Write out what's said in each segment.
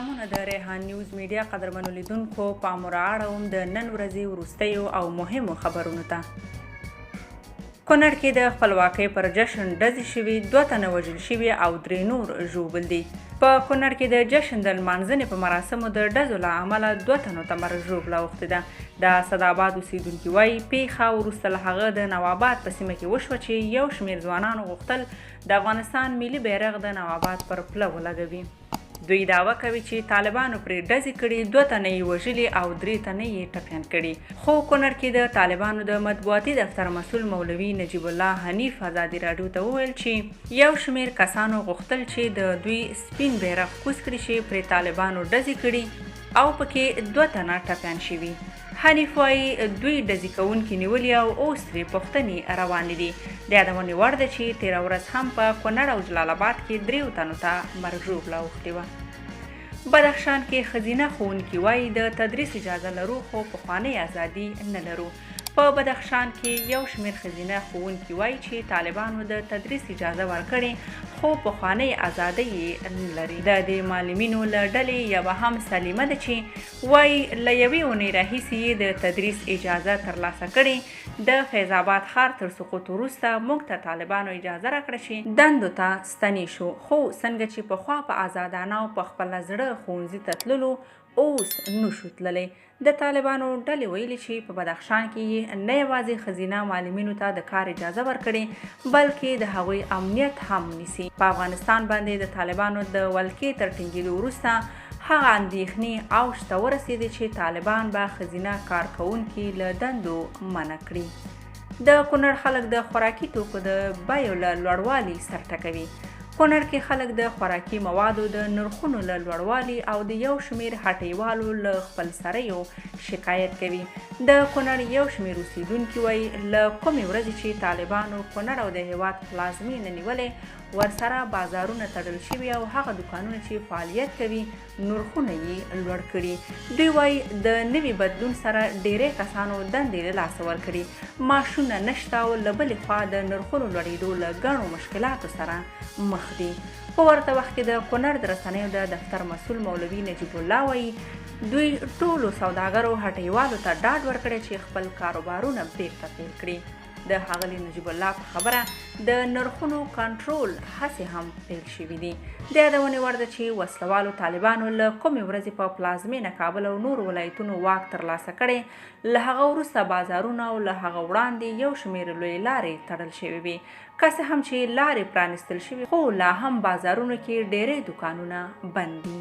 سلامونه د ریحان نیوز میډیا قدرمنو لیدونکو پام رااړوم د نن ورځې وروستیو او مهمو خبرونو ته. کونړ کې د خپلواکۍ پر جشن ډزې شوي، 2 تنه وژل شوي او 3 نور ژوبل دي. په کونړ کې د جشن د لمانځنې په مراسمو د ډزو له امله 2 تنو ته مرګ ژوبله اوښتې ده. د اسداباد اوسېدونکي وایي پیښه وروسته له هغه د نواباد په سیمه کې وشوه چې یو شمېر ځوانانو غوښتل د افغانستان ملي بیرغ د نواباد پر پله ولګوي. دوی دعوه کوي چې طالبانو پرې ډزې کړي، 2 تنه یې وژلي او 3 تنه یې ټپیان کړي. خو کونړ کې د طالبانو د مطبوعاتي دفتر مسؤل مولوي نجیب الله حنیف ازادي راډیو ته وویل چې یو شمېر کسانو غوښتل چې د دوی سپین بیرغ کوز کړي چې پرې طالبانو ډزې کړي او پکې 2 تنه ټپیان شوي. حنیف وایي دوی ډزې کوونکي نیولي او اوس ترې پوښتنې روانې دي. د یادونې وړ ده چې تېره ورځ هم په کونړ او جلال آباد کې 3 تنو ته مرګ ژوبله اوښتې وه. بدخشان کې ښځینه ښوونکي وایي د تدریس اجازه لرو خو پخوانۍ ازادي نه لرو. په بدخشان کې یو شمېر ښځینه ښوونکي وایي چې طالبانو د تدریس اجازه ورکړې خو پخوانۍ ازادي یې نه لري. د دې معلمینو له ډلې یوه هم سلیمه ده چې وایي له یوې اونۍ راهیسې یې د تدریس اجازه ترلاسه کړې. د فیض آباد ښار تر سقوط وروسته موږ ته طالبانو اجازه راکړه چې دندو ته ستنې شو، خو څنګه چې پخوا په ازادانه او په خپله زړه ښوونځي ته تللو اوس نشو تللی. د طالبانو ډلې ویلي چې په بدخشان کې یې نه یوازې ښځینه معلمینو ته د کار اجازه ورکړې بلکې د هغوی امنیت هم نیسي. په افغانستان باندې د طالبانو د ولکې تر ټینګېدو وروسته هغه اندېښنې اوج ته ورسېدې چې طالبان به ښځینه کارکوونکي له دندو منع کړي. د کونړ خلک د خوراکي توکو د بیو له لوړوالي سر ټکوي. کونړ کې خلک د خوراکي موادو د نرخونو له لوړوالي او د یو شمېر هټیوالو له خپلسریو شکایت کوي. د کونړ یو شمېر اوسېدونکي وایي له کومې ورځې چې طالبانو کونړ او د هېواد پلازمېنه نیولې ورسره بازارونه تړل شوي او هغه دوکانونه چې فعالیت کوي نرخونه یې لوړ کړي. دوی وایي د نوي بدلون سره ډېری کسانو دندې له لاسه ورکړي، معاشونه نشته او له بلې خوا د نرخونو لوړېدو له ګڼو مشکلاتو سره مخ دي. په ورته وخت کې د کونړ د رسنیو د دفتر مسؤل مولوي نجیب الله وایي دوی ټولو سوداګرو هټیوالو ته ډاډ ورکړی چې خپل کاروبارونه بیرته پیل کړي. د ښاغلي نجیب الله په خبره د نرخونو کنټرول هڅې هم پیل شوي دي. د یادونې وړ ده چې وسلوالو طالبانو له کومې ورځې په پلازمېنه کابل او نورو ولایتونو واک ترلاسه کړی، له هغه وروسته بازارونه او له هغه وړاندې یو شمېر لویې لارې تړل شوې وي. که څه هم چې لارې پرانیستل شوي خو لا هم بازارونو کې ډېری دوکانونه بند دي.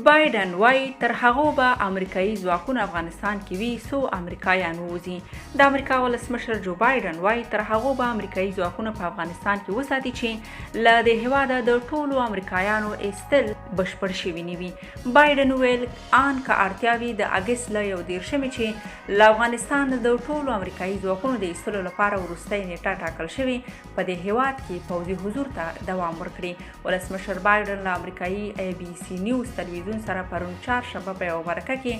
بایډن وایي تر هغو به امریکایي ځواکونه افغانستان کې وي څو امریکایان ووځي. د امریکا ولسمشر جو بایډن وایي تر هغو به امریکایي ځواکونه په افغانستان کې وساتي چې له دې هېواده د ټولو امریکایانو ایستل بشپړ شوي نه وي. بایډن وویل ان که اړتیا وي د اګست له 21 چې له افغانستان د ټولو امریکایي ځواکونو د ایستلو لپاره وروستۍ نیټه ټاکل شوې په دې هېواد کې پوځي حضور ته دوام ورکړي. ولسمشر بایډن له امریکایي ABC نیوز تلویزیون سره پرون چهارشنبه په یوه مرکه کې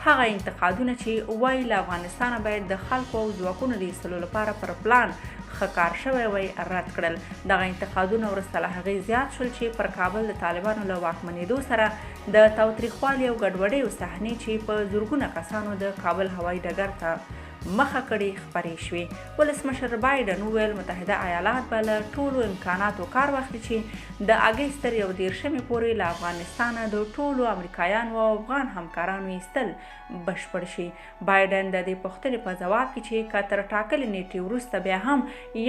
هغه انتقادونه چې وایي له افغانستانه باید د خلکو او ځواکونو د ایستلو لپاره پر پلان ښه کار شوی وی رد کړل. دغه انتقادونه وروسته له هغې زیات شول چې پر کابل د طالبانو له واکمنېدو سره د تاوتریخوالي او ګډوډیو صحنې چې په زرګونه کسانو د کابل هوایي ډګر ته مخه کړې خپرې شوې. ولسمشر بایډن وویل متحده ایالات به له ټولو امکاناتو کار واخلي چې د اګست تر 21 پورې له افغانستانه د ټولو امریکایانو او افغان همکارانو ایستل بشپړ شي. بایډن د دې پوښتنې په ځواب کې چې که تر ټاکلې نیټې وروسته بیا هم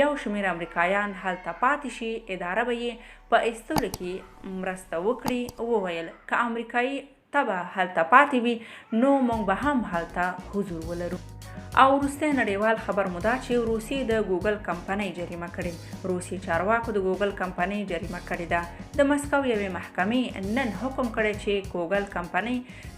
یو شمېر امریکایان هلته پاتې شي اداره به یې په ایستلو کې مرسته وکړي وویل که امریکایي تبه هلته پاتې وي نو موږ به هم هلته حضور ولرو. او وروستی نړیوال خبر مو دا چې روسیې د ګوګل کمپنۍ جریمه کړې. روسیې چارواکو د ګوګل کمپنۍ جریمه کړې ده. د مسکو یوې محکمې نن حکم کړی چې ګوګل کمپنۍ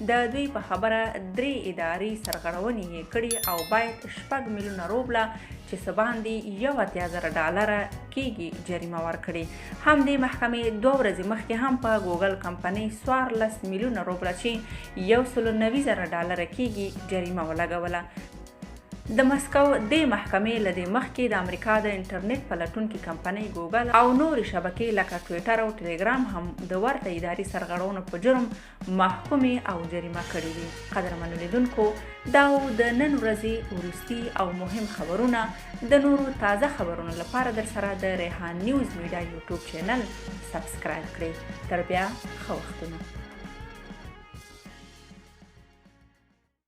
د دوی په خبره 3 اداري سرغړونې یې کړي او باید 6 میلیونه روبله چې څه باندې $81,000 کېږي جریمه ورکړي. همدې محکمې 2 ورځې مخکې هم په ګوګل کمپنۍ 14 میلیونه روبله چې $190,000 کېږي جریمه ولګوله. د مسکو د محکمې له دې مخکې د امریکا د انټرنیټ پلټونکې کمپنۍ ګوګل او نورې شبکې لکه ټویټر او ټلګرام هم د ورته اداري سرغړونو په جرم محکومې او جریمه کړي دي. قدرمنو لیدونکو، دا د نن ورځې وروستي او مهم خبرونه. د نورو تازه خبرونو لپاره در سره د ریحان نیوز میډیا یوټیوب چینل سبسکرایب کړئ. تر بیا ښه وختونه.